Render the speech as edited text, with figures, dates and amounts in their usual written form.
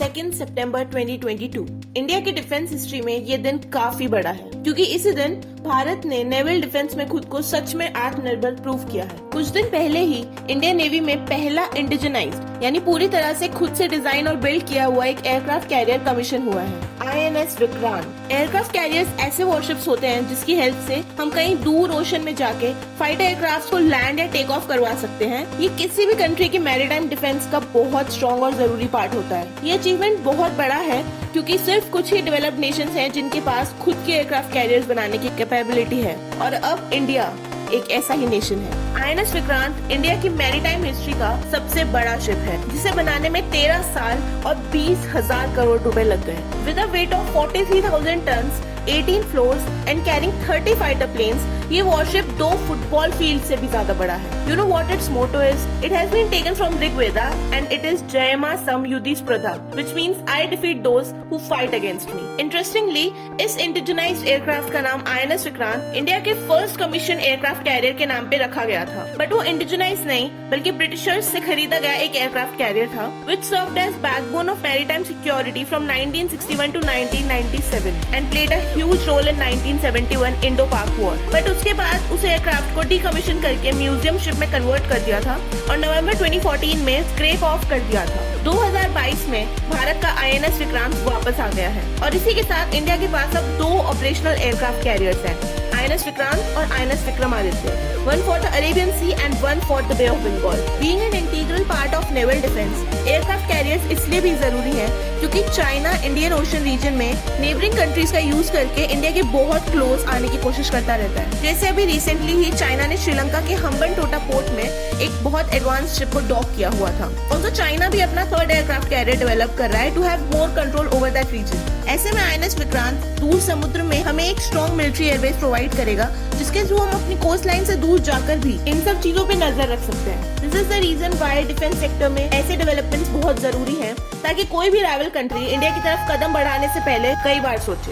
2 सितंबर 2022। India की defence history में ये दिन काफी बड़ा है क्योंकि इसी दिन भारत ने नेवल डिफेंस में खुद को सच में आत्मनिर्भर प्रूव किया है। कुछ दिन पहले ही इंडियन नेवी में पहला इंडिजनाइज्ड यानी पूरी तरह से खुद से डिजाइन और बिल्ड किया हुआ एक एयरक्राफ्ट कैरियर कमीशन हुआ है, INS विक्रांत। एयरक्राफ्ट कैरियर्स ऐसे वॉरशिप्स होते हैं जिसकी हेल्प से हम कहीं दूर ओशन में जाके फाइटर एयरक्राफ्ट को लैंड या टेक ऑफ करवा सकते हैं। ये किसी भी कंट्री की मैरीटाइम डिफेंस का बहुत स्ट्रॉन्ग और जरूरी पार्ट होता है। ये अचीवमेंट बहुत बड़ा है क्योंकि सिर्फ कुछ ही डेवलप्ड नेशंस हैं जिनके पास खुद के एयरक्राफ्ट कैरियर्स बनाने की कैपेबिलिटी है और अब इंडिया एक ऐसा ही नेशन है। INS विक्रांत इंडिया की मैरीटाइम हिस्ट्री का सबसे बड़ा शिप है जिसे बनाने में 13 साल और 20,000 करोड़ रुपए लग गए। With a weight of 43,000 tons, 18 floors and carrying 30 fighter planes, ये वॉरशिप 2 फुटबॉल फील्ड से भी ज्यादा बड़ा है। You know what its motto is? It has been taken from Rigveda and it is Jayama Samyudhi Spradha, which means I defeat those who fight against me. Interestingly, इस इंडिजनाइज्ड aircraft का नाम INS Vikrant India के first commission aircraft carrier के नाम पे रखा गया था। बट वो इंडिजनाइज नहीं बल्कि ब्रिटिशर्स से खरीदा गया एक एयरक्राफ्ट कैरियर था, which served as backbone of maritime security from 1961 to 1997 and played a huge role in 1971 Indo-Pak War. But उसके बाद उस एयरक्राफ्ट को डीकमीशन करके म्यूजियम शिप में कन्वर्ट कर दिया था और नवंबर 2014 में स्क्रैप ऑफ कर दिया था। 2022 में भारत का INS विक्रांत वापस आ गया है और इसी के साथ इंडिया के पास अब 2 ऑपरेशनल एयरक्राफ्ट कैरियर्स हैं, INS विक्रांत और INS Vikramaditya, one for the Arabian Sea and one for the Bay of Bengal. Being an integral part of naval defense, aircraft carriers इसलिए भी जरूरी है क्योंकि चाइना इंडियन ओशन रीजन में नेबरिंग कंट्रीज का use करके इंडिया के बहुत क्लोज आने की कोशिश करता रहता है। जैसे अभी रिसेंटली ही चाइना ने श्रीलंका के हम्बनटोटा पोर्ट में एक बहुत एडवांस शिप को डॉक किया हुआ था। ऑल्सो चाइना भी अपना 3rd एयरक्राफ्ट कैरियर डेवलप कर रहा है to have more control over that region. ऐसे में INS विक्रांत दूर समुद्र में हमें एक स्ट्रॉन्ग मिलिट्री एयरबेस प्रोवाइड करेगा जिसके थ्रू हम अपनी कोस्ट लाइन से दूर जाकर भी इन सब चीजों पे नजर रख सकते हैं। This is the reason why defence sector में ऐसे डेवलपमेंट्स बहुत जरूरी हैं ताकि कोई भी राइवल कंट्री इंडिया की तरफ कदम बढ़ाने से पहले कई बार सोचे।